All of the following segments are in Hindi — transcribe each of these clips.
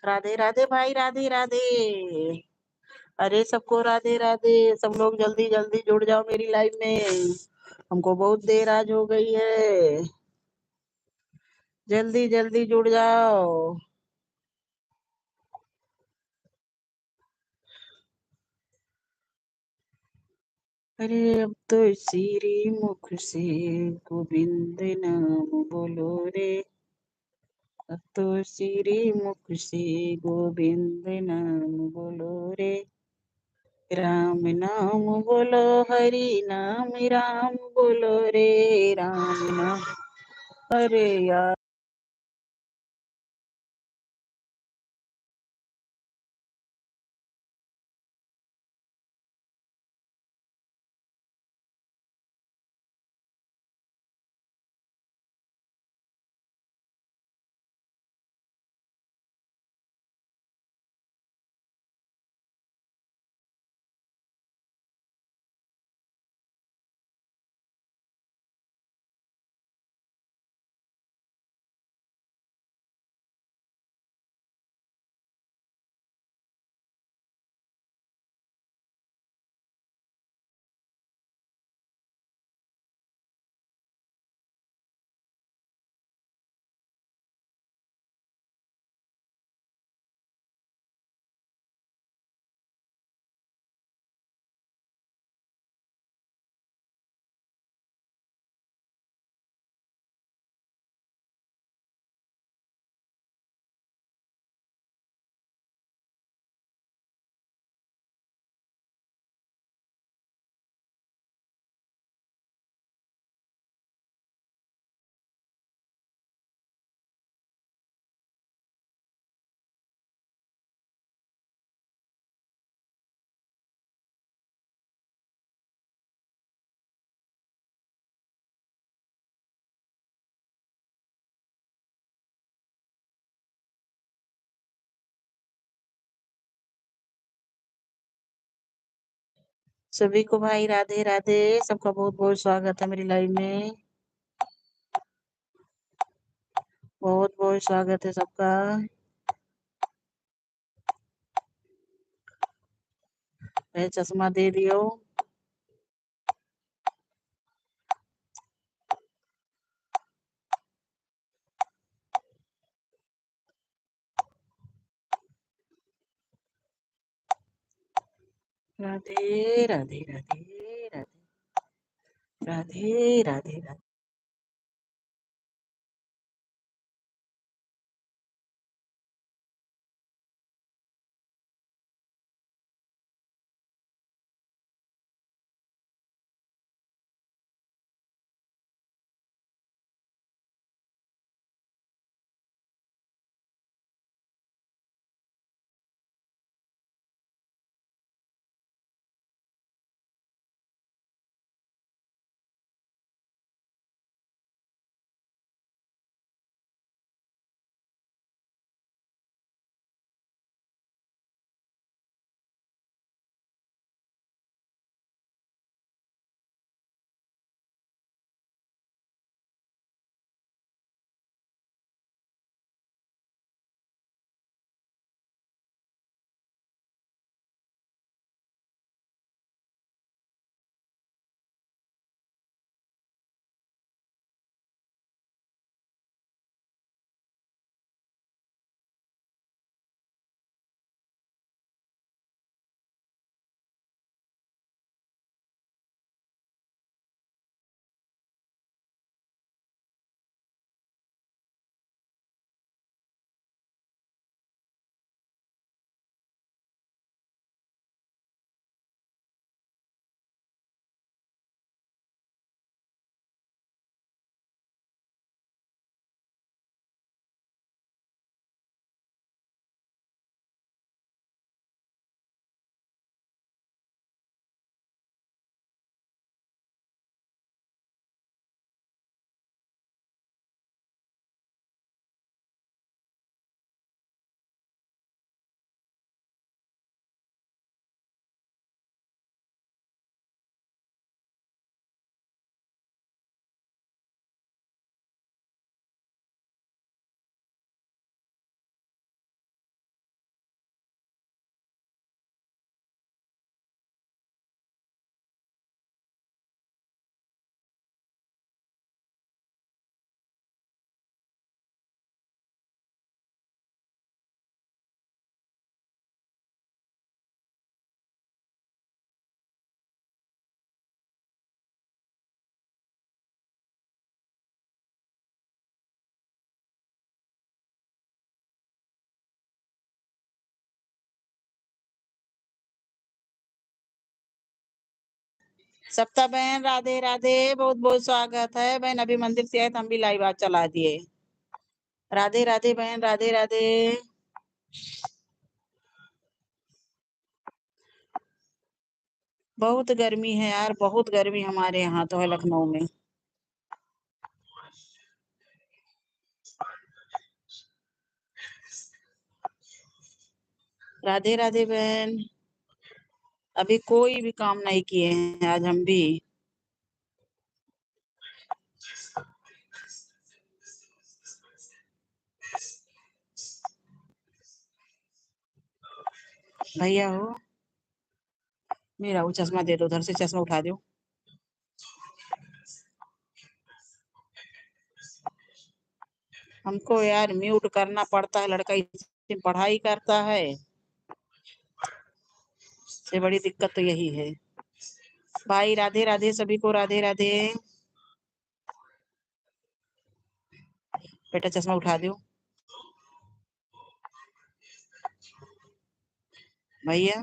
राधे राधे भाई, राधे राधे। अरे सबको राधे राधे। सब लोग जल्दी जल्दी जुड़ जाओ मेरी लाइव में। हमको बहुत देर आज हो गई है। जल्दी जल्दी जुड़ जाओ। अरे अब तो श्री मुख से गोविंद नाम बोलो रे। अब तो श्री मुख से गोविंद नाम बोलो रे। राम नाम बोलो, हरि नाम राम बोलो रे। राम नाम। अरे यार। सभी को भाई राधे राधे। सबका बहुत बहुत स्वागत है मेरी लाइव में। बहुत बहुत स्वागत है सबका। चश्मा दे दियो। राधे राधे राधे राधे राधे राधे राधे। सप्ता बहन राधे राधे, बहुत बहुत स्वागत है बहन। अभी मंदिर से आए तो हम भी लाइव आज चला दिए। राधे राधे बहन, राधे राधे। बहुत गर्मी है यार, बहुत गर्मी हमारे यहाँ तो है लखनऊ में। राधे राधे बहन। अभी कोई भी काम नहीं किए हैं आज हम भी। भैया हो मेरा वो चश्मा दे दो, उधर से चश्मा उठा दो। हमको यार म्यूट करना पड़ता है, लड़का इससे पढ़ाई करता है, से बड़ी दिक्कत तो यही है। भाई राधे राधे, सभी को राधे राधे। बेटा चश्मा उठा दो भैया।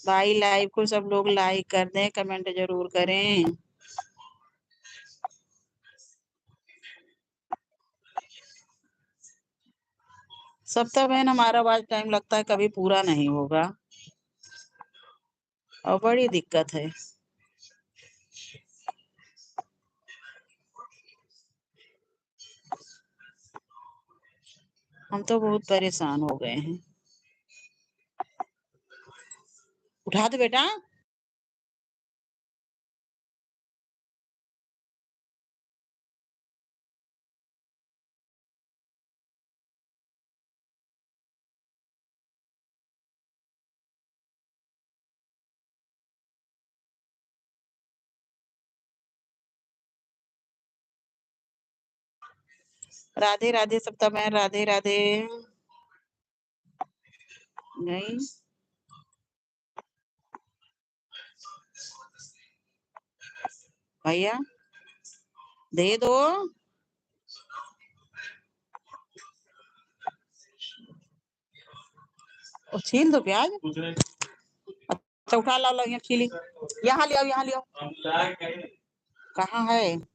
भाई लाइव को सब लोग लाइक कर दें, कमेंट जरूर करें। सप्ताह बहन हमारा आज टाइम लगता है कभी पूरा नहीं होगा और बड़ी दिक्कत है। हम तो बहुत परेशान हो गए हैं। उठा दो बेटा। राधे राधे सप्ताह बहन, राधे राधे। नहीं भैया दे दो। और छील दो प्याज। अच्छा उठा लो, लो यहाँ छीली। यहाँ ले आओ, यहाँ ले आओ। कहाँ है?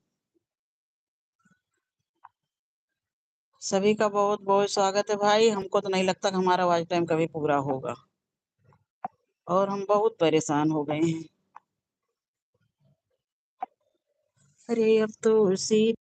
सभी का बहुत बहुत स्वागत है भाई। हमको तो नहीं लगता कि हमारा वॉच टाइम कभी पूरा होगा और हम बहुत परेशान हो गए हैं। अरे अब तो उसी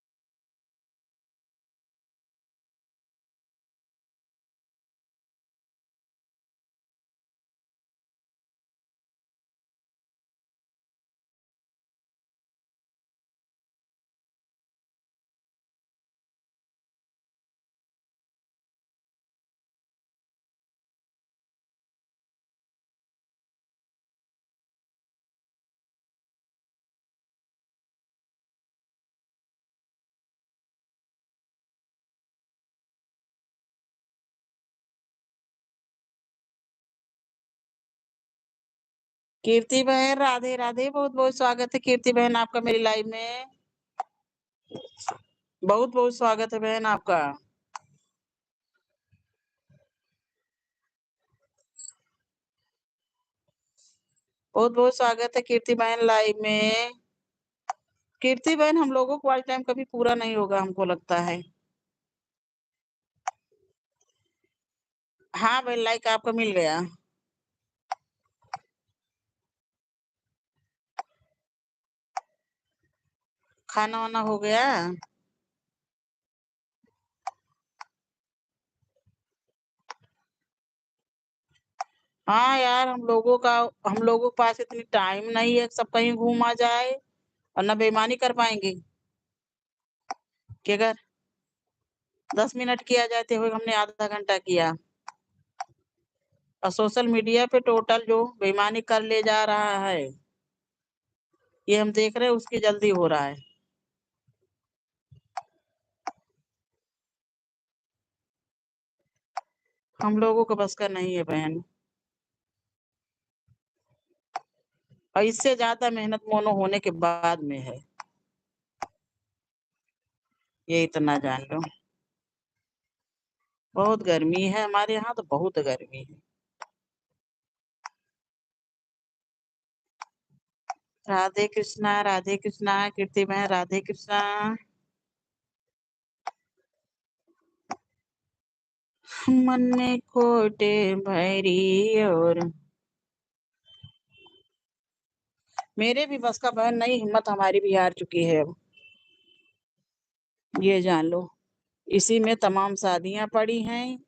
कीर्ति बहन राधे राधे, बहुत बहुत स्वागत है कीर्ति बहन आपका मेरी लाइव में। बहुत बहुत स्वागत है बहन आपका। बहुत बहुत स्वागत है कीर्ति बहन लाइव में। कीर्ति बहन हम लोगों को आज टाइम कभी पूरा नहीं होगा हमको लगता है। हाँ बहन लाइक आपका मिल गया। खाना वाना हो गया? हाँ यार हम लोगों के पास इतनी टाइम नहीं है सब कहीं घूम आ जाए और न बेईमानी कर पाएंगे कि अगर 10 मिनट किया जाते हुए हमने आधा घंटा किया। और सोशल मीडिया पे टोटल जो बेईमानी कर ले जा रहा है ये हम देख रहे हैं, उसकी जल्दी हो रहा है। हम लोगों को बस का नहीं है बहन। और इससे ज्यादा मेहनत मोनो होने के बाद में है, ये इतना जान लो। बहुत गर्मी है हमारे यहाँ तो, बहुत गर्मी है। राधे कृष्णा कीर्ति बहन राधे कृष्णा। मन में खोटे भैरी और मेरे भी बस का बहन नहीं, हिम्मत हमारी भी हार चुकी है अब, ये जान लो। इसी में तमाम शादियां पड़ी हैं,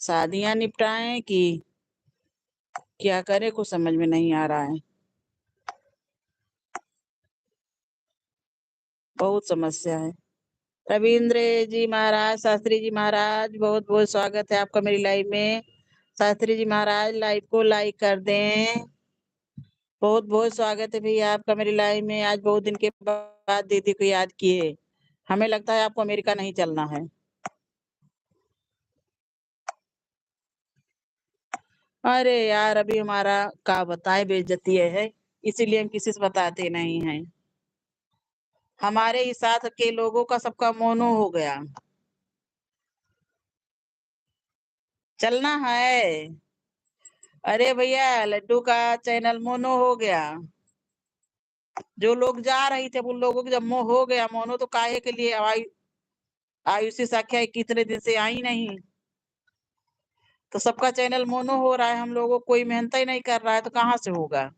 शादियां निपटाएं कि क्या करें, कुछ समझ में नहीं आ रहा है। बहुत समस्या है। रविंद्र जी महाराज, शास्त्री जी महाराज, बहुत बहुत स्वागत है आपका मेरी लाइव में। शास्त्री जी महाराज लाइव को लाइक कर दें। बहुत बहुत स्वागत है भैया आपका मेरी लाइव में। आज बहुत दिन के बाद दीदी को याद किए। हमें लगता है आपको अमेरिका नहीं चलना है। अरे यार अभी हमारा का बताए बेइज्जती है, इसीलिए हम किसी से बताते नहीं हैं। हमारे ही साथ के लोगों का सबका मोनो हो गया। चलना है। अरे भैया लड्डू का चैनल मोनो हो गया। जो लोग जा रही थे उन लोगों को जब मोह हो गया, मोनो तो काहे के लिए आयुषी साख्या कितने दिन से आई नहीं, तो सबका चैनल मोनो हो रहा है। हम लोगों को कोई मेहनत ही नहीं कर रहा है तो कहाँ से होगा।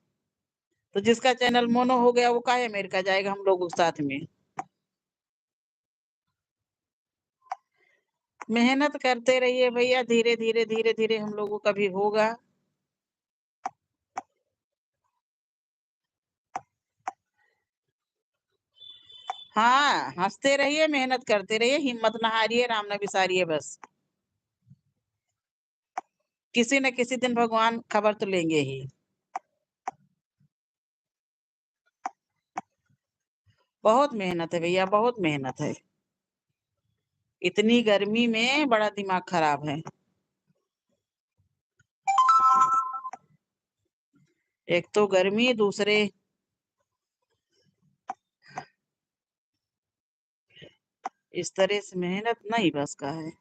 तो जिसका चैनल मोनो हो गया वो काहे अमेरिका जाएगा हम लोगों के साथ में। मेहनत करते रहिए भैया, धीरे धीरे धीरे धीरे हम लोगों का भी होगा। हाँ हंसते रहिए, मेहनत करते रहिए, हिम्मत न हारिए, राम न बिसारिए। बस किसी न किसी दिन भगवान खबर तो लेंगे ही। बहुत मेहनत है भैया, बहुत मेहनत है। इतनी गर्मी में बड़ा दिमाग खराब है। एक तो गर्मी, दूसरे इस तरह से मेहनत नहीं बस का है।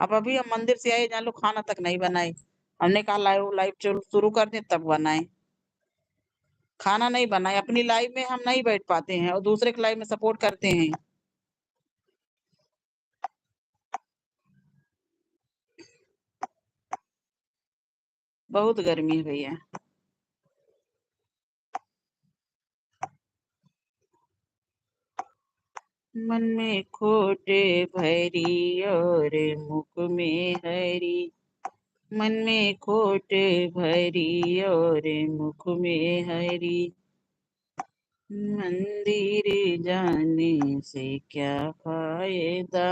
अब अभी हम मंदिर से आए, जान लो खाना तक नहीं बनाए। हमने कहा लाइव लाइव शुरू कर दें तब बनाए। खाना नहीं बनाए, अपनी लाइव में हम नहीं बैठ पाते हैं और दूसरे के लाइव में सपोर्ट करते हैं। बहुत गर्मी है भैया। मन में खोटे भैरी और मुख में हरी। मन में खोटे भैरी और मुख में हरी। मंदिर जाने से क्या फायदा।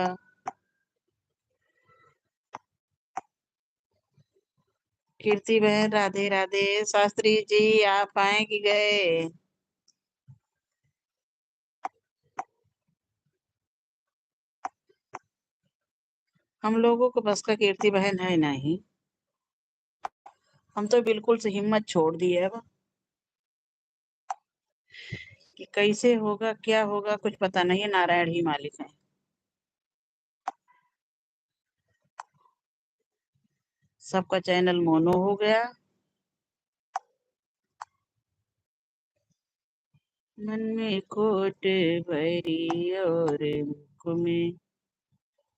कीर्ति बहन राधे राधे। शास्त्री जी आप आए कि गए। हम लोगों को बस का कीर्ति बहन है नहीं। हम तो बिल्कुल से हिम्मत छोड़ दी है अब, कि कैसे होगा क्या होगा कुछ पता नहीं है, नारायण ही मालिक है। सबका चैनल मोनो हो गया। मन में खोट भरी और मुख में।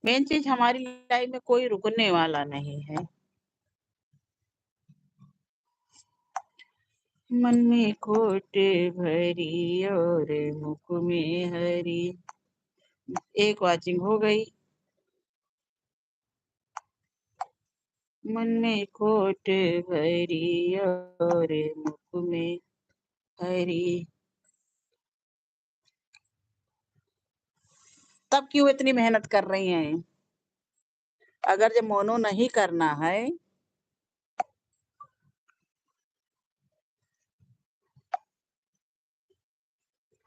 मेन चीज हमारी लाइफ में कोई रुकने वाला नहीं है। मन में खोट भरी और मुख में हरी। एक वाचिंग हो गई। मन में खोट भरी और मुख में हरी। तब क्यों इतनी मेहनत कर रही हैं। अगर जब मोनो नहीं करना है।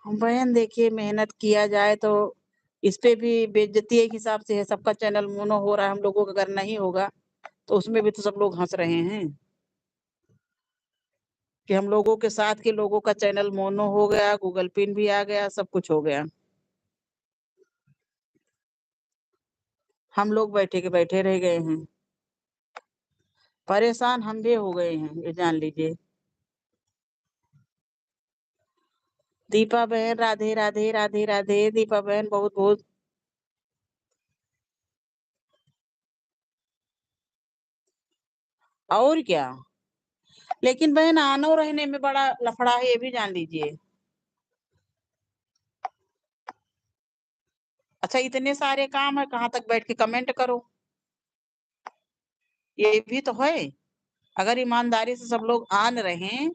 बहन देखिए मेहनत किया जाए तो इस पे भी बेइज्जती एक हिसाब से है। सबका चैनल मोनो हो रहा है, हम लोगों का अगर नहीं होगा तो उसमें भी तो सब लोग हंस रहे हैं कि हम लोगों के साथ के लोगों का चैनल मोनो हो गया, गूगल पिन भी आ गया, सब कुछ हो गया। हम लोग बैठे के बैठे रह गए हैं। परेशान हम भी हो गए हैं, ये जान लीजिए। दीपा बहन राधे, राधे, राधे, राधे। दीपा बहन बहुत-बहुत और क्या? लेकिन बहन आनो रहने में बड़ा लफड़ा है, ये भी जान लीजिए। अच्छा इतने सारे काम है, कहाँ तक बैठ के कमेंट करो? ये भी तो है। अगर ईमानदारी से सब लोग आन रहें,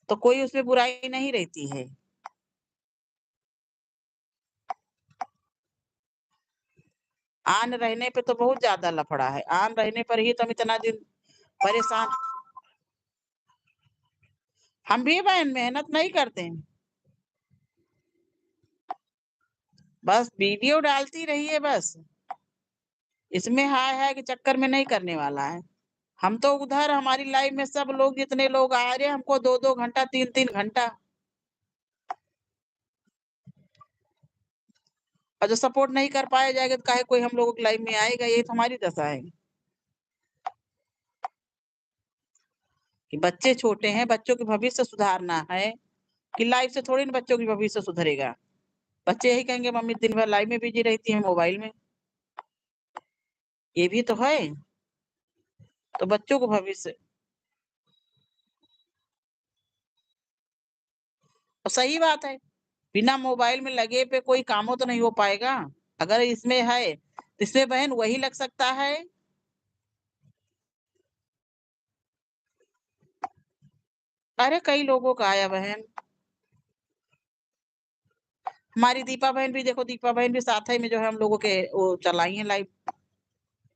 तो कोई उसमें बुराई नहीं रहती है। आन रहने पे तो बहुत ज़्यादा लफड़ा है। आन रहने पर ही तो हम इतना दिन परेशान। हम भी बहन मेहनत नहीं करते हैं। बस वीडियो डालती रहिए बस। इसमें हाय-हाय के चक्कर में नहीं करने वाला है। हम तो उधर हमारी लाइफ में सब लोग जितने लोग आ रहे हैं हमको 2-2 घंटा 3-3 घंटा और जो सपोर्ट नहीं कर पाया जाएगा तो काहे कोई हम लोगों की लाइफ में आएगा, यही तो हमारी दशा है। कि बच्चे छोटे हैं, बच्चों के भविष्य सुधारना है, कि लाइफ से थोड़ी ना बच्चों की भविष्य सुधरेगा। बच्चे यही कहेंगे मम्मी दिन भर लाइफ में बिज़ी रहती हैं मोबाइल में। ये भी तो है। तो बच्चों को भविष्य और सही बात है। बिना मोबाइल में लगे पे कोई कामों तो नहीं हो पाएगा। अगर इसमें है, तो इसमें बहन वही लग सकता है। अरे कई लोगों का आया बहन। हमारी दीपा बहन भी देखो, दीपा बहन भी साथ ही में जो है हम लोगों के वो चलाई हैं लाइव,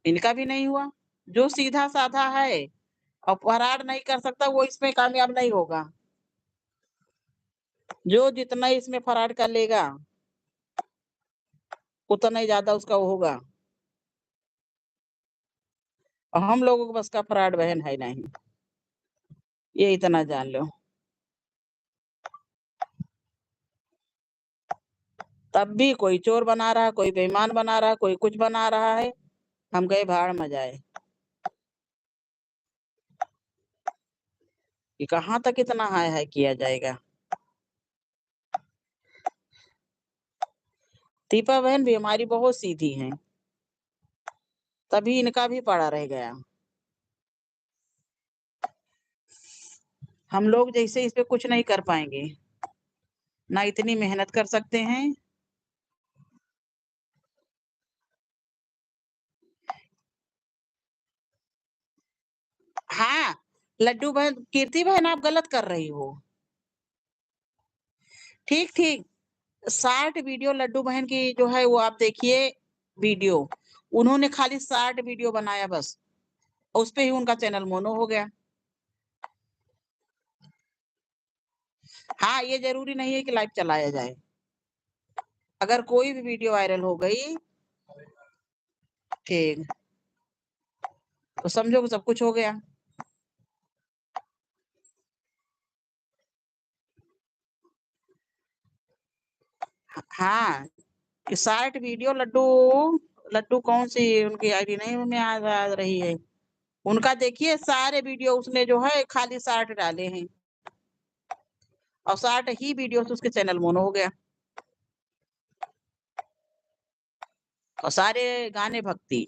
इनका भी नहीं हुआ। जो सीधा-साधा है और फरार नहीं कर सकता वो इसमें कामयाब नहीं होगा। जो जितना इसमें फरार कर लेगा, उतना ही ज़्यादा उसका वो होगा। और हम लोगों को बस का फ्रॉड बहन है नहीं। ये इतना जान लो। तब भी कोई चोर बना रहा, कोई बेईमान बना रहा, कोई कुछ बना रहा है। हम गए भाड़ में जाए। कि कहाँ तक इतना हाय-हाय किया जाएगा। दीपा बहन भी हमारी बहुत सीधी हैं। तभी इनका भी पड़ा रह गया। हम लोग जैसे इस पे कुछ नहीं कर पाएँगे। ना इतनी मेहनत कर सकते हैं। हाँ, लड्डू बहन कीर्ति बहन आप गलत कर रही हो। ठीक, ठीक। शॉर्ट वीडियो लड्डू बहन की जो है वो आप देखिए वीडियो। उन्होंने खाली शॉर्ट वीडियो बनाया बस। उसपे ही उनका चैनल मोनो हो गया। हाँ, ये ज़रूरी नहीं है कि लाइव चलाया जाए। अगर कोई भी वीडियो वायरल हो गई, ठीक, तो समझो कि सब कुछ हो गया। हाँ, कि शॉर्ट वीडियो लड्डू लड्डू कौन-सी उनकी आईडी नहीं में आ रही है। उनका देखिए सारे वीडियो उसने जो है खाली शॉर्ट डाले हैं और शॉर्ट ही वीडियो से उसके चैनल मोनो हो गया और सारे गाने भक्ति।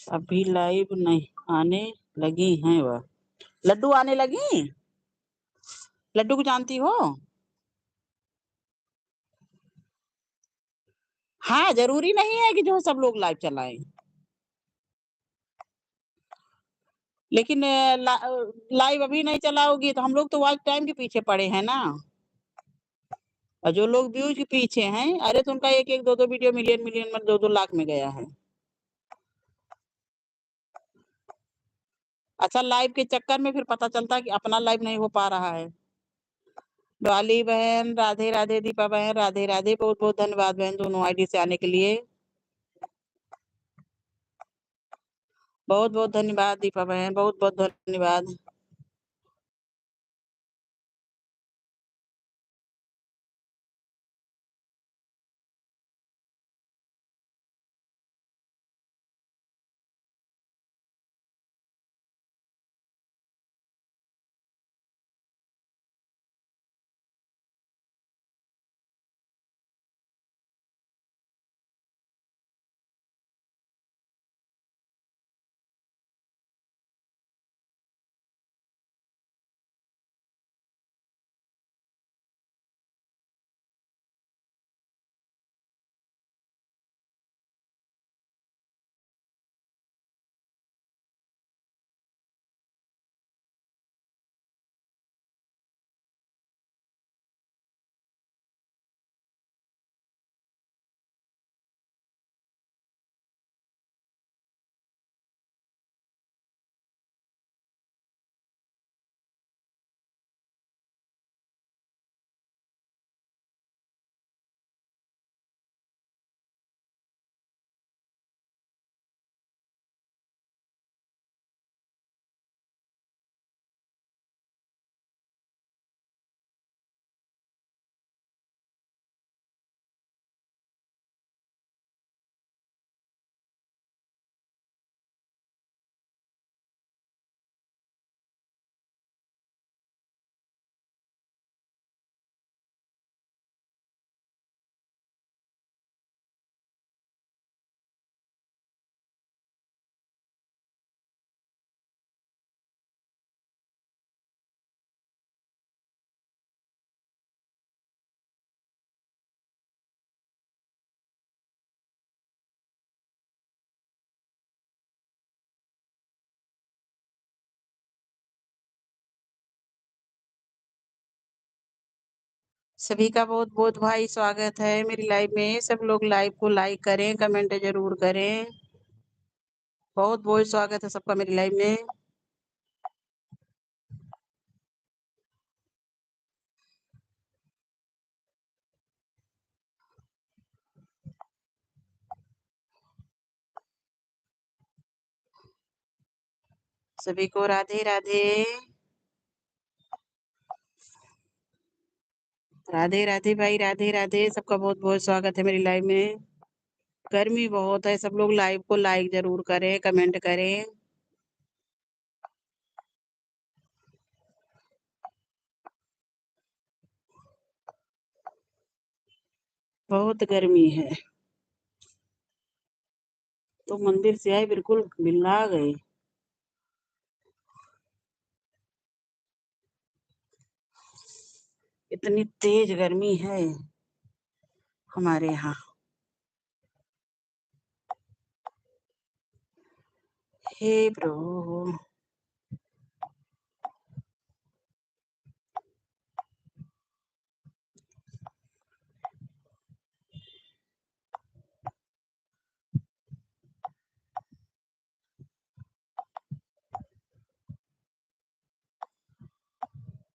अभी लाइव नहीं आने लगी हैं वह। लड्डू आने लगी? लड्डू को जानती हो? हाँ, जरूरी नहीं है कि जो सब लोग लाइव चलाएं, लेकिन लाइव अभी नहीं चलाओगी तो हम लोग तो वॉच टाइम के पीछे पड़े हैं ना। और जो लोग व्यूज के पीछे हैं, अरे तो उनका एक एक दो दो वीडियो मिलियन मिलियन में 2-2 लाख में गया है। अच्छा, लाइव के चक्कर में फिर पता चलता है कि अपना लाइव नहीं हो पा रहा है। डॉली बहन राधे राधे, दीपा बहन राधे राधे, बहुत बहुत धन्यवाद बहन दोनों आईडी से आने के लिए। बहुत बहुत धन्यवाद दीपा बहन, बहुत बहुत धन्यवाद। सभी का बहुत बहुत भाई स्वागत है मेरी लाइव में। सब लोग लाइव को लाइक करें, कमेंट जरूर करें। बहुत बहुत स्वागत है सबका मेरी लाइव में। सभी को राधे राधे, राधे राधे भाई, राधे राधे। सबका बहुत बहुत स्वागत है मेरी लाइव में। गर्मी बहुत है, सब लोग लाइव को लाइक जरूर करें, कमेंट करें। बहुत गर्मी है। तो मंदिर से आए, बिल्कुल बिल्ला गए। इतनी तेज गर्मी है हमारे यहाँ। हे प्रभु।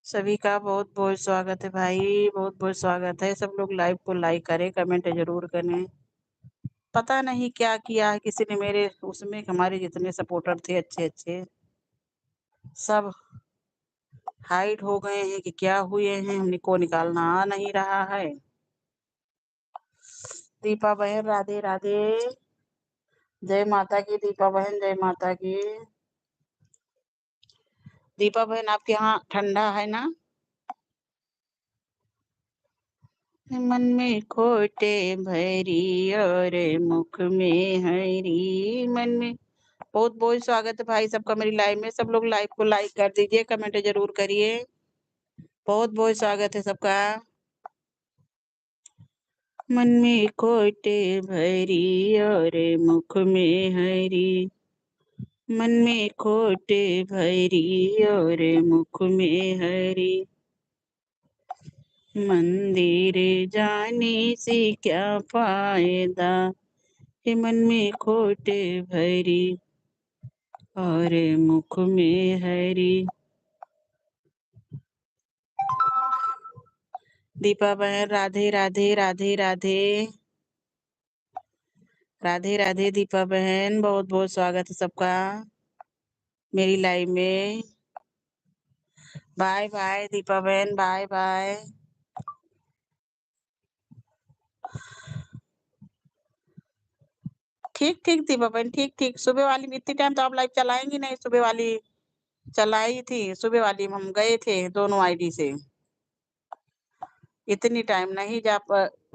सभी का बहुत बहुत स्वागत है भाई, बहुत बहुत स्वागत है। सब लोग लाइव को लाइक करें, कमेंट जरूर करें। पता नहीं क्या किया है किसी ने मेरे उसमें, हमारे जितने सपोर्टर थे अच्छे अच्छे सब हाइड हो गए हैं कि क्या हुए हैं, हमको निकालना आ नहीं रहा है। दीपा बहन राधे राधे, जय माता की। दीपा बहन जय माता की। दीपा बहन आपके यहाँ ठंडा है ना? मन में खोटे भरी और मुख में हरी, मन में बहुत बहुत स्वागत है भाई सबका मेरी लाइव में। सब लोग लाइव को लाइक कर दीजिए, कमेंट जरूर करिए। बहुत बहुत स्वागत है सबका। मन में खोटे भरी और मुख में हरी, मन में खोटे भरी और मुख में हरी, मंदिर जाने से क्या फायदा है, मन में खोटे भरी और मुख में हरी। दीपा बहन राधे राधे राधे राधे राधे राधे। दीपा बहन बहुत बहुत स्वागत है सबका मेरी लाइव में। बाय बाय दीपा बहन, बाय बाय। ठीक ठीक दीपा बहन, ठीक ठीक। सुबह वाली में इतनी टाइम तो आप लाइव चलाएंगी नहीं। सुबह वाली चलाई थी, सुबह वाली में हम गए थे दोनों आईडी से। इतनी टाइम नहीं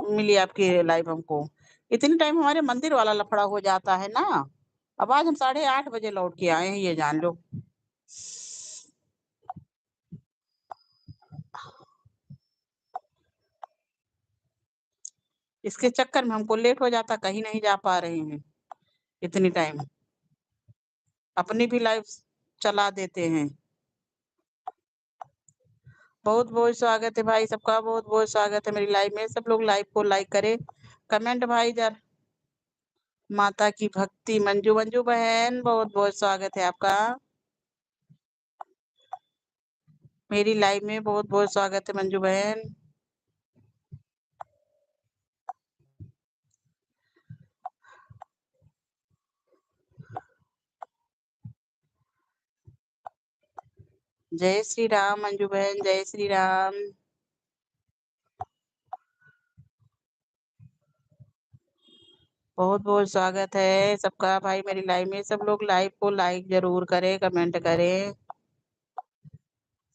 मिली आपकी लाइव हमको। इतनी टाइम हमारे मंदिर वाला लफड़ा हो जाता है ना। अब आज हम 8:30 बजे लौट के आए हैं, ये जान लो। इसके चक्कर में हमको लेट हो जाता, कहीं नहीं जा पा रहे हैं इतनी टाइम। अपनी भी लाइव चला देते हैं। बहुत बहुत स्वागत है भाई सबका, बहुत बहुत स्वागत है मेरी लाइव में। सब लोग लाइव को लाइक करें, कमेंट भाई जर। माता की भक्ति मंजू मंजू बहन, बहुत बहुत स्वागत है आपका मेरी लाइव में। बहुत बहुत स्वागत है मंजू बहन। जय श्री राम मंजू बहन, जय श्री राम। बहुत बहुत स्वागत है सबका भाई मेरी लाइव में। सब लोग लाइव को लाइक जरूर करें, कमेंट करें।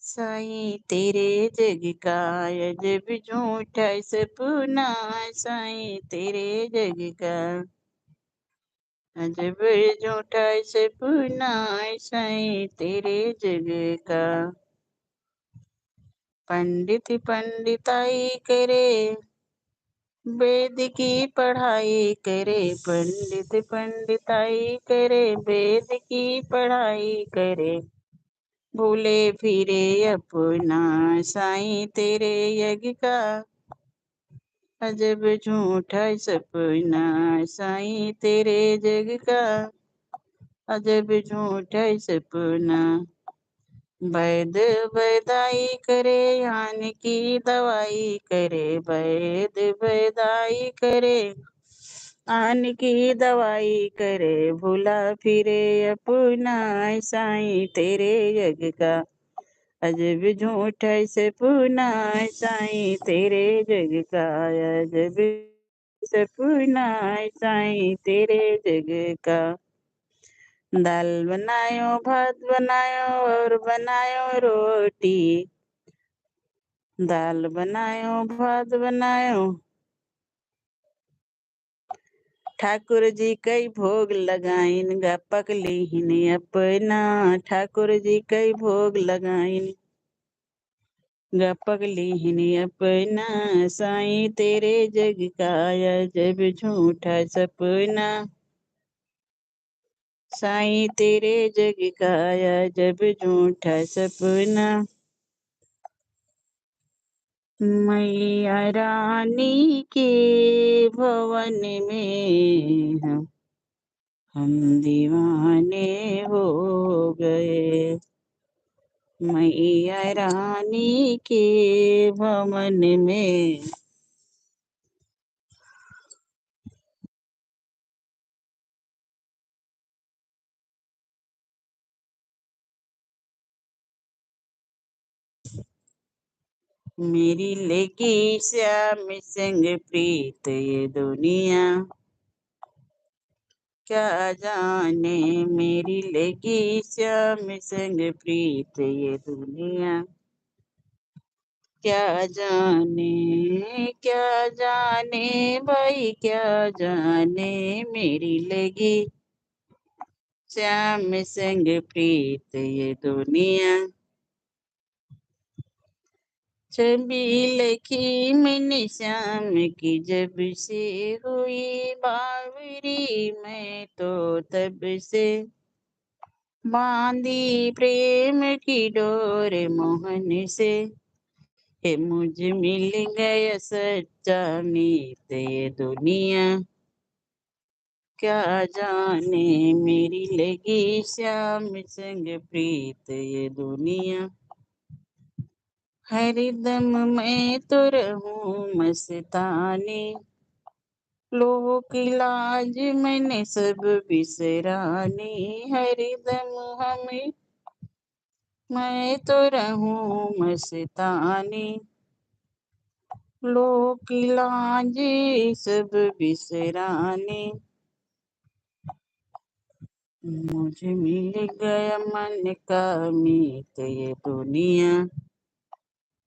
साईं तेरे जग का अजब झूठा सपना, साईं तेरे जग का अजब झूठा सपना, साईं तेरे जग का। पंडित पंडिताई करे, वेद की पढ़ाई करे, पंडित पंडिताई करे, वेद की पढ़ाई करे, भूले फिरे अपना साईं तेरे यज्ञ का अजब झूठा सपना, साईं तेरे जग का अजब झूठा सपना। वैद वैदाई करे, यान की दवाई करे, वैद वैदाई करे, आन की दवाई करे, भूला फिरे अपना साईं तेरे यज्ञ का अजब झूठा सपना, साईं तेरे जग का अजब सपना, साईं तेरे जग का। दाल बनायो, भात बनायो और बनायो रोटी, दाल बनायो भात बनायो, ठाकुर जी कई भोग लगाइन, गा पकलीन अपना, ठाकुर जी कई भोग लगाइन, गा पकलीन अपना, साईं तेरे जग का अजब झूठा सपना, साईं तेरे जग का अजब झूठा सपना। मैया रानी के भवन में हम दीवाने हो गए, मैया रानी के भवन में। मेरी लेगी श्याम संग प्रीत ये दुनिया, क्या जाने मेरी लेगी श्याम संग प्रीत ये दुनिया, क्या जाने भाई क्या जाने मेरी लेगी श्याम संग प्रीत ये दुनिया। छवि लिखी मैंने श्याम की जब से हुई बावरी, मैं तो तब से बांधी प्रेम की डोर मोहन से। हे मुझ मिल गया सच्चा मीत ये दुनिया। क्या जाने मेरी लगी श्याम संग प्रीत ये दुनिया। हरदम मैं तो रहूं मस्तानी, लोक लाज मैंने सब बिसरानी। हरदम हमें मैं तो रहूं मस्तानी, लोक लाज सब बिसरानी। मुझे मिल गया मन का मीत ये दुनिया।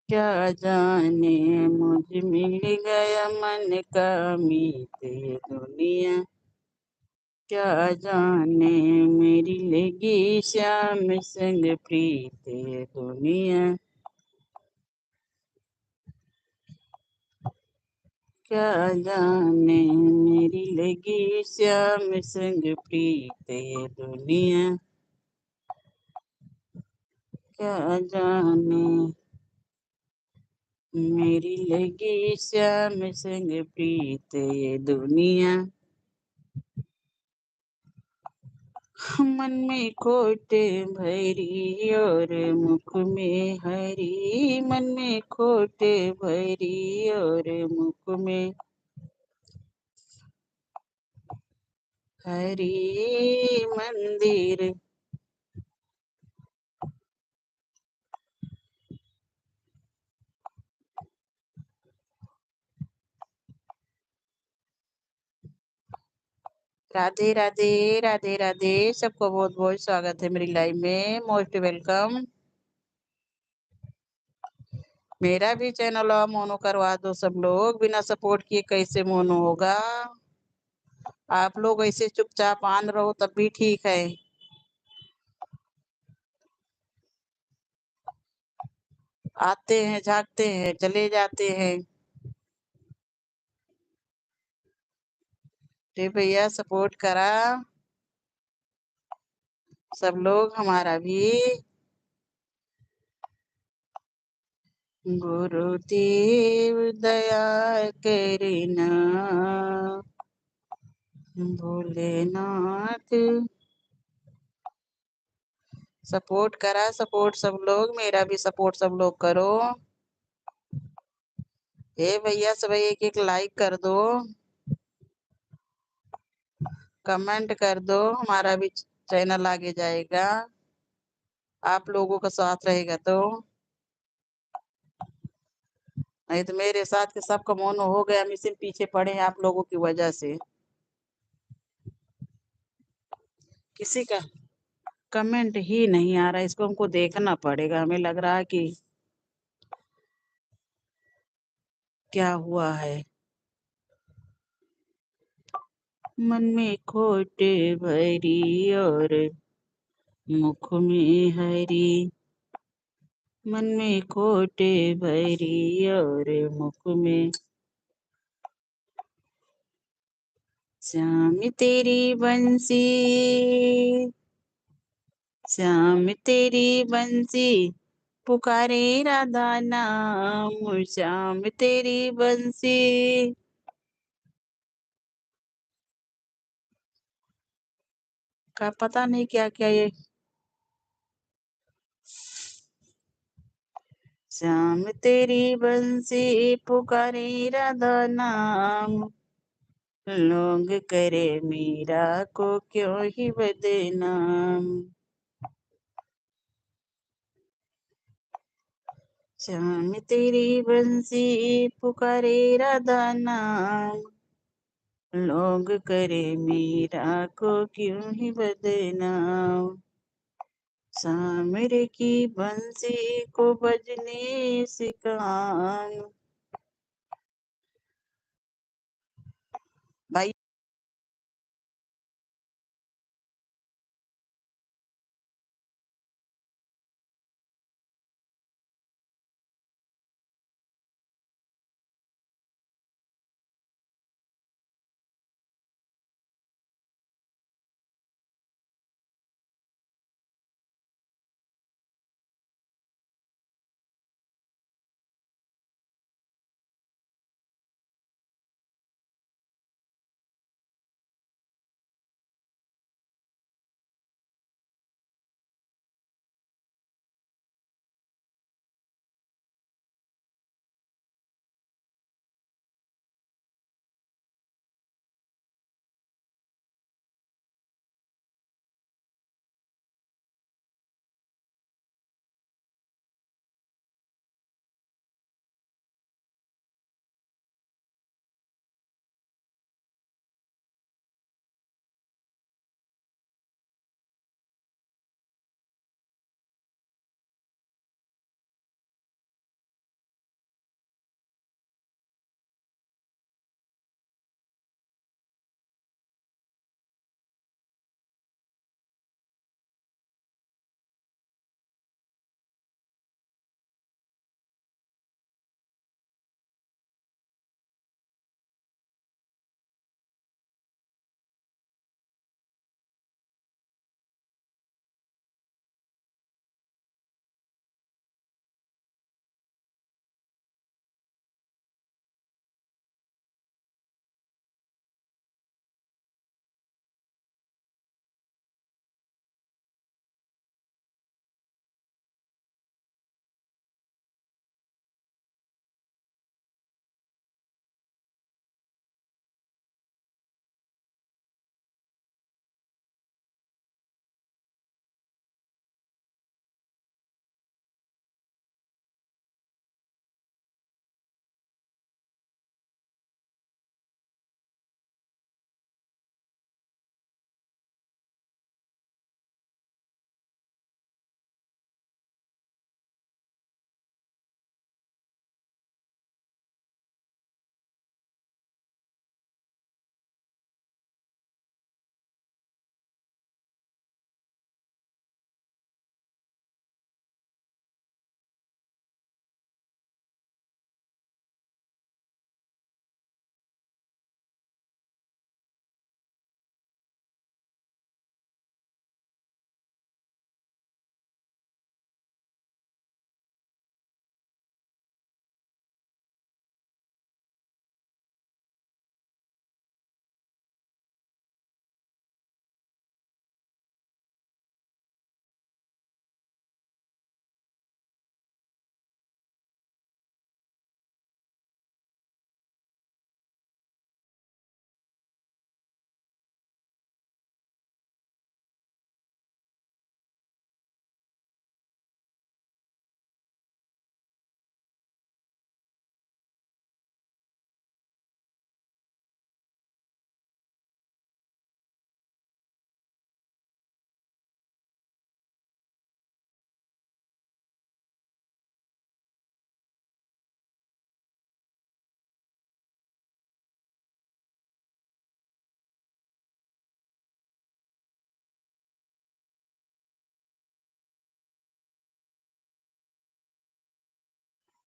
क्या जाने मुझे मिल गया मन का मीत ये दुनिया। क्या जाने मेरी लगी श्याम संग प्रीत ये दुनिया। क्या जाने मेरी लगी श्याम संग प्रीत ये दुनिया। क्या जाने मेरी लगी श्याम संग प्रीत ये दुनिया। मन में खोट भरी और मुख में हरी, मन में खोट भरी और मुख में हरी मंदिर। राधे राधे राधे राधे। सबको बहुत बहुत स्वागत है मेरी लाइव में, मोस्ट वेलकम। मेरा भी चैनल मोनो करवा दो सब लोग, बिना सपोर्ट किए कैसे मोनो होगा। आप लोग ऐसे चुपचाप आन रहो तब भी ठीक है। आते हैं झांकते हैं चले जाते हैं। तो भैया सपोर्ट करा सब लोग हमारा भी। गुरुदेव दया करना, भोलेनाथ। सपोर्ट करा सपोर्ट सब लोग, मेरा भी सपोर्ट सब लोग करो। हे भैया सब एक एक लाइक कर दो, कमेंट कर दो, हमारा भी चैनल आगे जाएगा आप लोगों का साथ रहेगा तो। नहीं तो मेरे साथ के सबका मोनो हो गया, हम इसी पीछे पड़े हैं आप लोगों की वजह से। किसी का कमेंट ही नहीं आ रहा, इसको हमको देखना पड़ेगा। हमें लग रहा है कि क्या हुआ है। मन में खोट भरी और मुख में हरी, मन में खोट भरी और मुख में। श्याम तेरी बंसी, श्याम तेरी बंसी पुकारे राधा नाम, श्याम तेरी बंसी। का पता नहीं क्या क्या ये। श्याम तेरी बंसी पुकारे राधा नाम, लोग करे मीरा को क्यों ही बदनाम। श्याम तेरी बंसी पुकारे राधा नाम, लोग करे मीरा को क्यों ही बदनाम। सामरे की बंसी को बजने से कान। भाई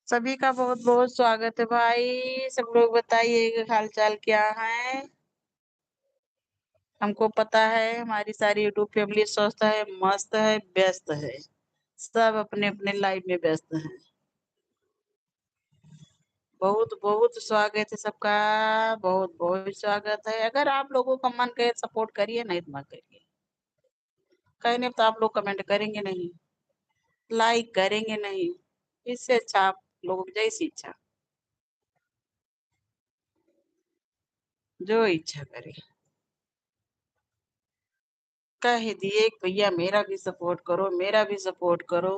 सभी का बहुत-बहुत स्वागत है भाई। सब लोग बताइए कि हाल-चाल क्या है? हमको पता है हमारी सारी यूट्यूब फैमिली स्वस्थ है, मस्त है, व्यस्त है। सब अपने-अपने लाइफ में व्यस्त हैं। बहुत-बहुत स्वागत है सबका, बहुत-बहुत स्वागत है। अगर आप लोगों का मन करे सपोर्ट करिए, नहीं तो मत करिए। कहने तो आप लोग कमेंट करेंगे नहीं, लाइक करेंगे नहीं। इससे अच्छा आप लोगों की जैसी इच्छा, जो इच्छा करे। कह दिए कि भैया मेरा भी सपोर्ट करो, मेरा भी सपोर्ट करो।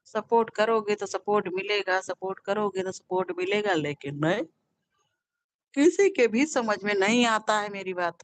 सपोर्ट करोगे तो सपोर्ट मिलेगा, सपोर्ट करोगे तो सपोर्ट मिलेगा, लेकिन नहीं, किसी के भी समझ में नहीं आता है मेरी बात।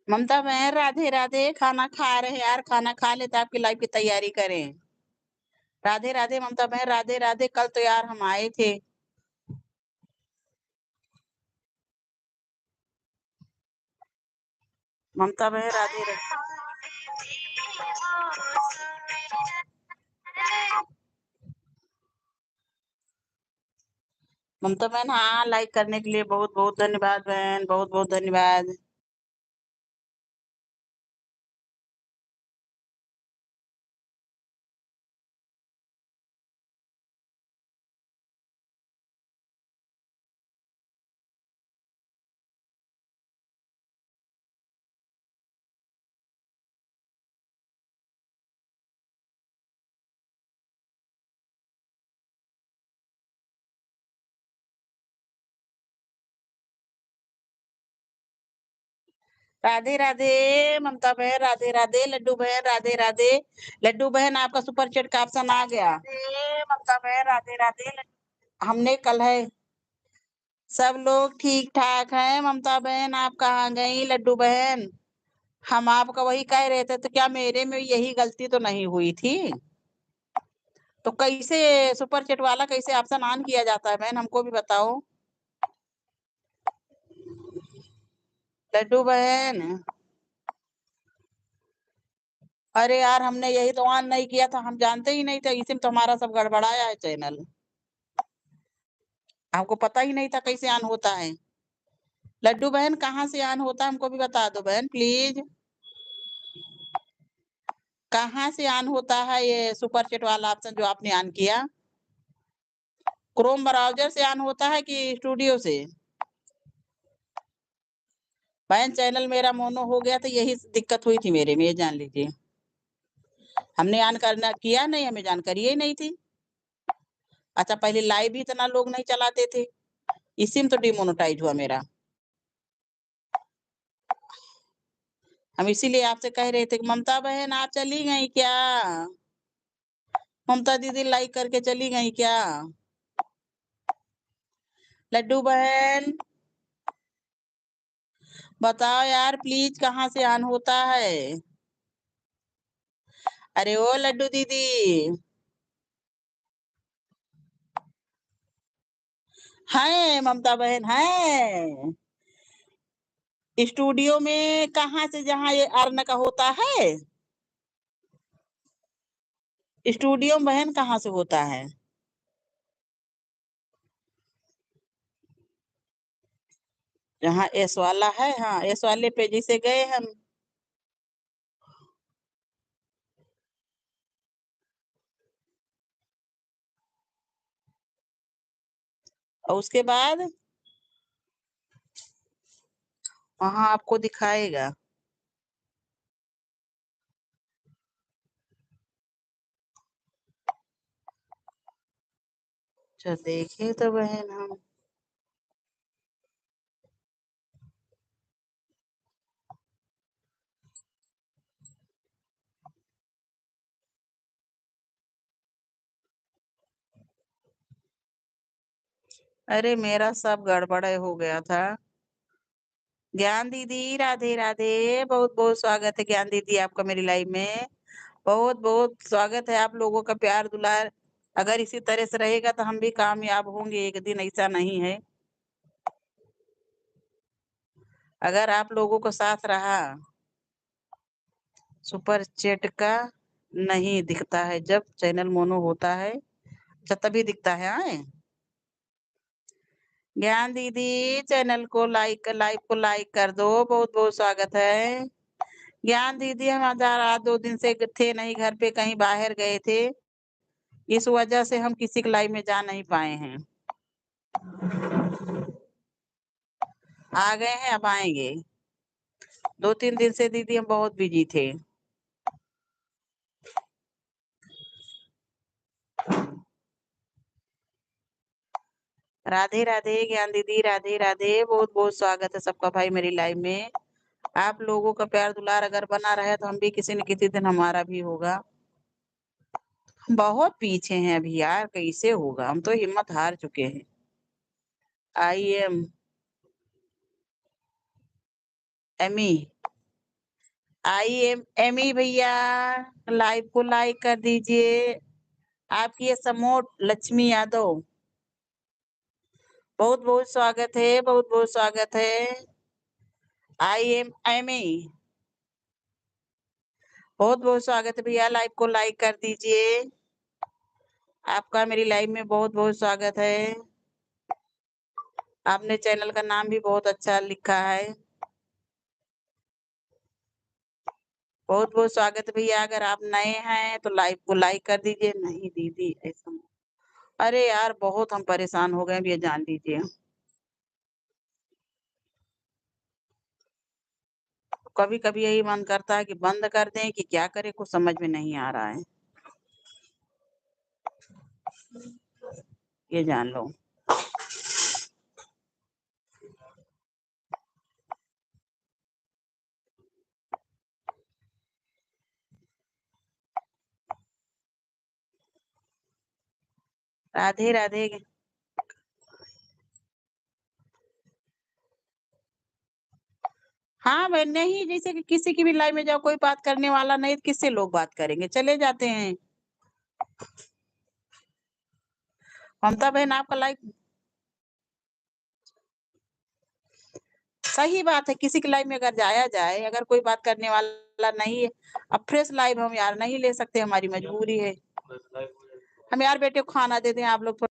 ममता बहन राधे-राधे, खाना खा रहे हैं यार, खाना खा ले तो आपकी लाइफ की तैयारी करें। राधे-राधे ममता बहन, राधे-राधे। कल तो यार हम आए थे। ममता बहन राधे-राधे। ममता बहन हाँ, लाइक करने के लिए बहुत-बहुत धन्यवाद बहन, बहुत-बहुत धन्यवाद। राधे-राधे ममता बहन, राधे-राधे। लड्डू बहन, राधे-राधे। लड्डू बहन आपका सुपर चैट का ऑप्शन आ गया। ममता बहन, राधे-राधे। हमने कल है। सब लोग ठीक-ठाक हैं। ममता बहन आप कहाँ गई? लड्डू बहन, हम आपका वही कह रहे थे, तो क्या मेरे में यही गलती तो नहीं हुई थी? तो कैसे सुपर चैट वाला कैसे ऑप्शन ऑन किया जाता है बहन, हमको भी बताओ? लड्डू बहन, अरे यार हमने यही तो ऑन नहीं किया था, हम जानते ही नहीं थे, इसी में तो हमारा सब गड़बड़ाया है चैनल। हमको पता ही नहीं था कैसे ऑन होता है। लड्डू बहन कहाँ से ऑन होता है हमको भी बता दो बहन प्लीज। कहाँ से ऑन होता है ये सुपर चैट वाला ऑप्शन जो आपने ऑन किया? क्रोम ब्राउजर से ऑन होता है कि स्टूडियो से? बहन चैनल मेरा मोनो हो गया था, यही दिक्कत हुई थी मेरे में, ये जान लीजिए। हमने ऑन करना किया नहीं, हमें जानकारी ही नहीं थी। अच्छा पहले लाइव भी इतना लोग नहीं चलाते थे, इसी में तो डिमोनेटाइज हुआ मेरा। हम इसीलिए आपसे कह रहे थे कि ममता बहन आप चली गई क्या? ममता दीदी लाइक करके चली गई क्या? लड्डू बहन बताओ यार प्लीज कहाँ से ऑन होता है? अरे ओ लड्डू दीदी, है ममता बहन है स्टूडियो में, कहाँ से जहाँ ये अर्न का होता है स्टूडियो में बहन कहाँ से होता है? जहाँ एस वाला है, हाँ एस वाले पे जिसे गए हम, और उसके बाद वहां आपको दिखाएगा। अच्छा देखे तो बहन हम, अरे मेरा सब गड़बड़े हो गया था। ज्ञान दीदी राधे राधे, बहुत बहुत स्वागत है ज्ञान दीदी आपका मेरी लाइफ में, बहुत बहुत स्वागत है। आप लोगों का प्यार दुलार अगर इसी तरह से रहेगा तो हम भी कामयाब होंगे एक दिन, ऐसा नहीं है। अगर आप लोगों को साथ रहा, सुपर चैट का नहीं दिखता है जब चैनल मोनो होता है, अच्छा तभी दिखता है। आए ज्ञान दीदी चैनल को लाइक, लाइव को लाइक कर दो, बहुत बहुत स्वागत है। ज्ञान दीदी हम आज 2 दिन से थे नहीं घर पे, कहीं बाहर गए थे, इस वजह से हम किसी के लाइव में जा नहीं पाए हैं। आ गए हैं, अब आएंगे। 2-3 दिन से दीदी हम बहुत बिजी थे। राधे राधे ज्ञान दीदी राधे राधे, बहुत बहुत स्वागत है सबका भाई मेरी लाइव में। आप लोगों का प्यार दुलार अगर बना रहे तो हम भी किसी न किसी दिन हमारा भी होगा। बहुत पीछे हैं अभी यार, कैसे होगा, हम तो हिम्मत हार चुके हैं। I am Amy, I am Amy भैया, लाइव को लाइक कर दीजिए। आपकी ये समोट लक्ष्मी यादव, बहुत बहुत स्वागत है, बहुत बहुत स्वागत है। आई एम एमी, बहुत बहुत स्वागत है भैया, लाइव को लाइक कर दीजिए। आपका मेरी लाइव में बहुत बहुत स्वागत है। आपने चैनल का नाम भी बहुत अच्छा लिखा है, बहुत बहुत स्वागत है भैया। अगर आप नए हैं तो लाइव को लाइक कर दीजिए। नहीं दीदी ऐसा, अरे यार बहुत हम परेशान हो गए अब, ये जान लीजिए। कभी कभी यही मन करता है कि बंद कर दें कि क्या करें, कुछ समझ में नहीं आ रहा है, ये जान लो। राधे राधे। हाँ मैं नहीं, जैसे कि किसी की भी लाइव में जाओ, कोई बात करने वाला नहीं तो किससे लोग बात करेंगे, चले जाते हैं। ममता बहन आपका लाइक सही बात है, किसी की लाइफ़ में अगर जाया जाए, अगर कोई बात करने वाला नहीं है, अब फ्रेश लाइफ़ हम यार नहीं ले सकते, हमारी मजबूरी है। हम यार बेटे को खाना दे दें, आप लोग थोड़ा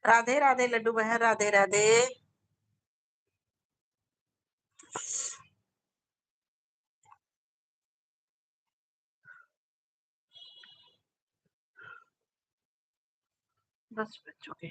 राधे राधे लड्डू बहन, राधे राधे। बस बच्चों के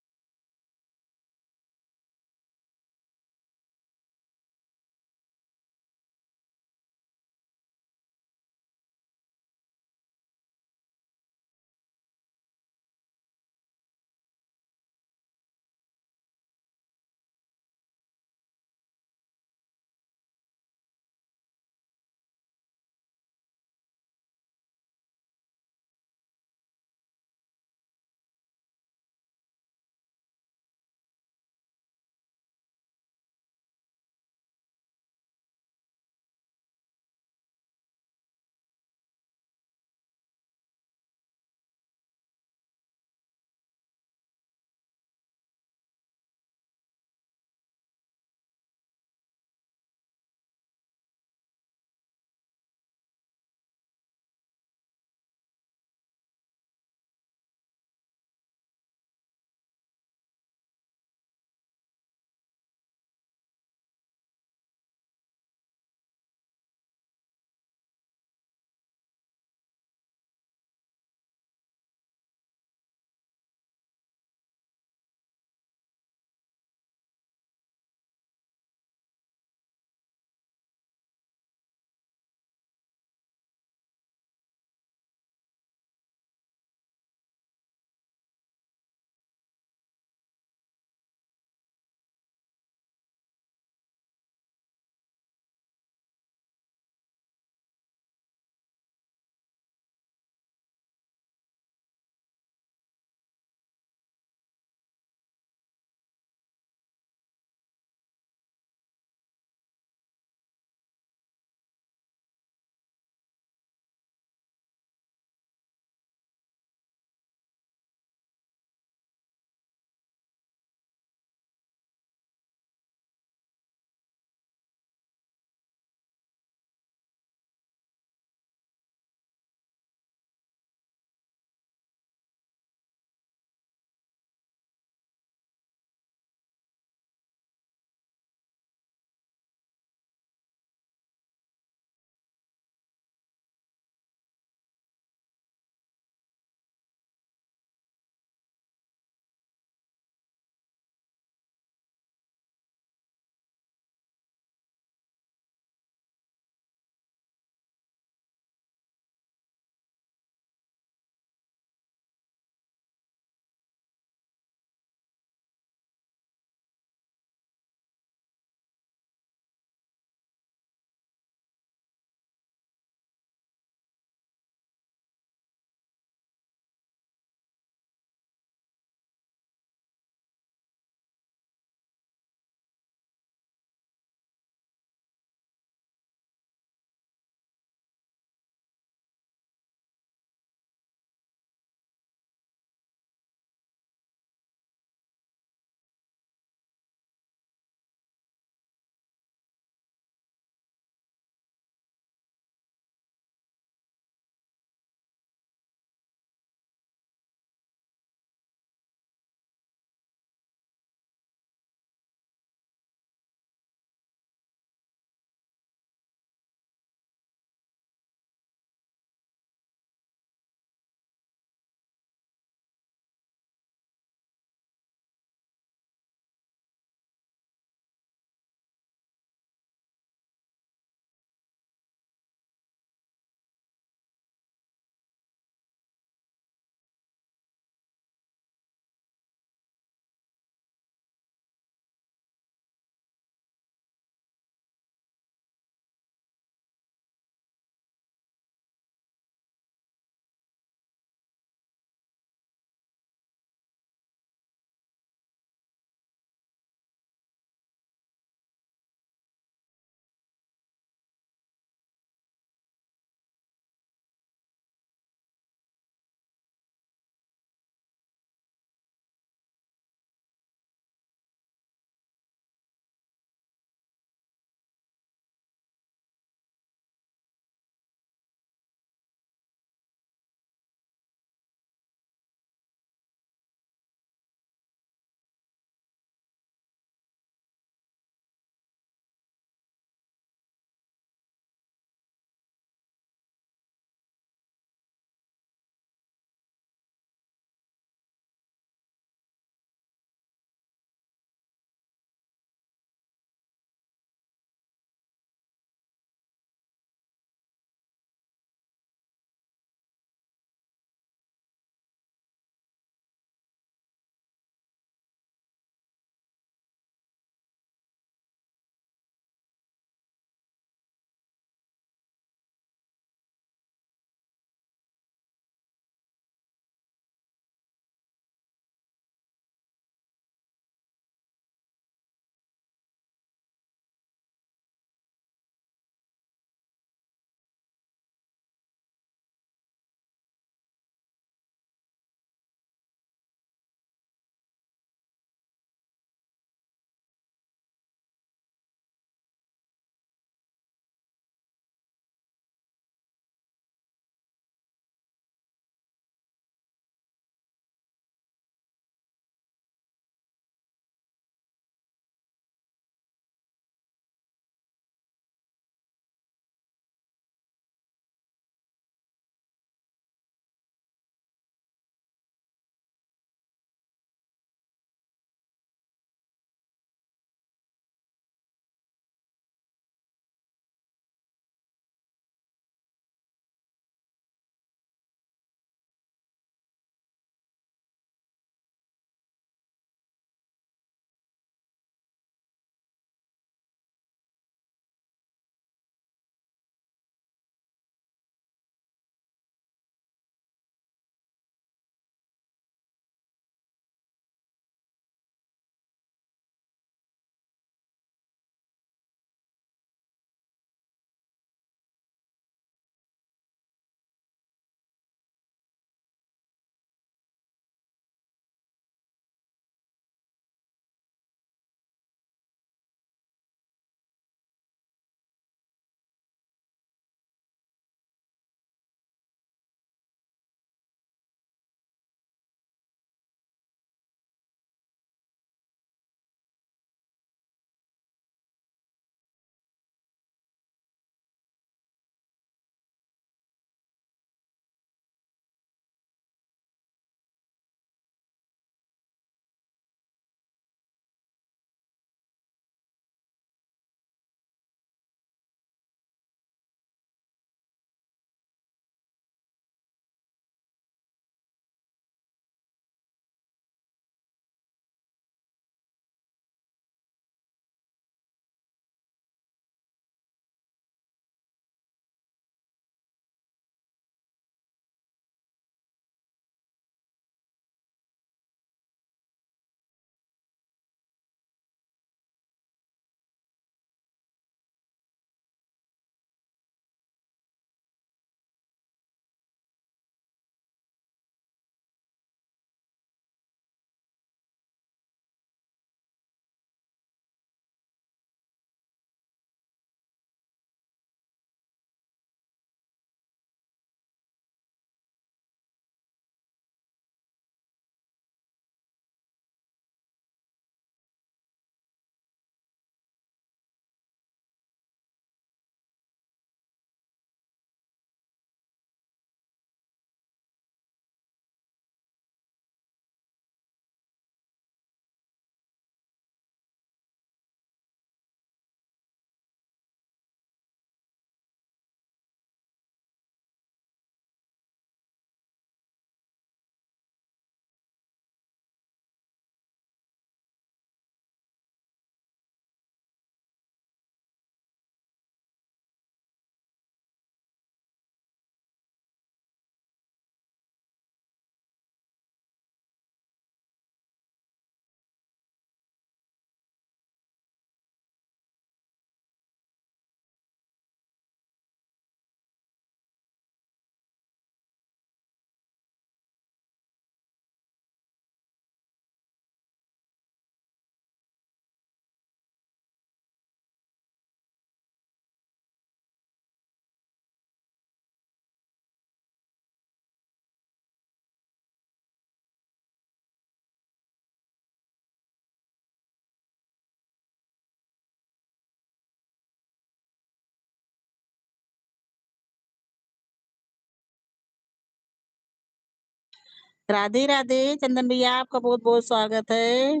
राधे राधे चंदन भैया, आपका बहुत बहुत स्वागत है।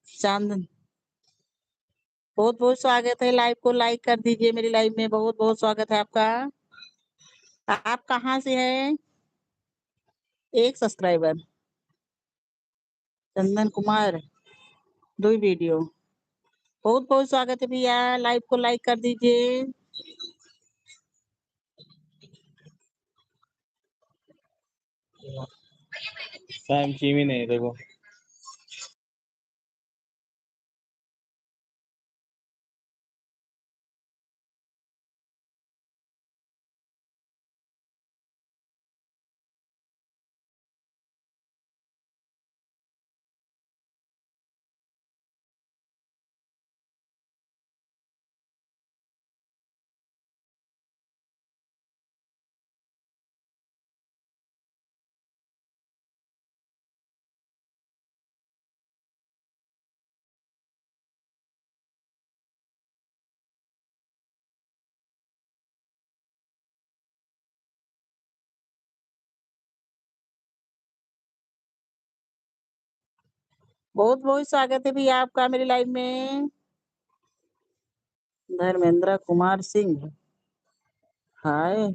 चंदन, बहुत बहुत स्वागत है। लाइव को लाइक कर दीजिए, मेरी लाइव में बहुत बहुत स्वागत है आपका। आप कहाँ से हैं? एक सब्सक्राइबर चंदन कुमार, 2 वीडियो। बहुत बहुत स्वागत है भैया, लाइव को लाइक कर दीजिए। टाइम की भी नहीं देखो। बहुत बहुत स्वागत है भैया आपका मेरी लाइव में। धर्मेंद्र कुमार सिंह, हाय।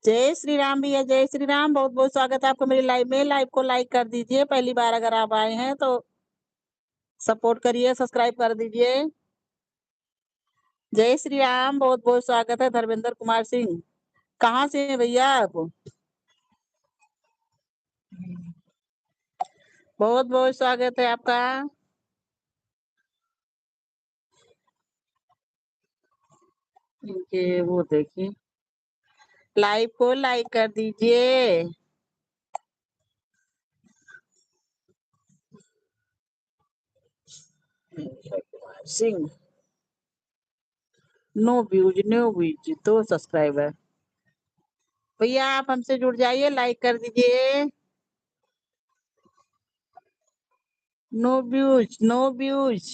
जय श्री राम भैया, जय श्री राम। बहुत बहुत स्वागत है आपको मेरी लाइव में। लाइव को लाइक कर दीजिए, पहली बार अगर आप आए हैं तो सपोर्ट करिए, सब्सक्राइब कर दीजिए। जय श्री राम, बहुत बहुत स्वागत है धर्मेंद्र कुमार सिंह। कहाँ से हैं भैया आप? बहुत बहुत स्वागत है आपका। इनके वो देखिए, लाइव को लाइक कर दीजिए। Singh, no views, no views, 2 subscriber. भैया आप हमसे जुड़ जाइए, लाइक कर दीजिए। No views, no views.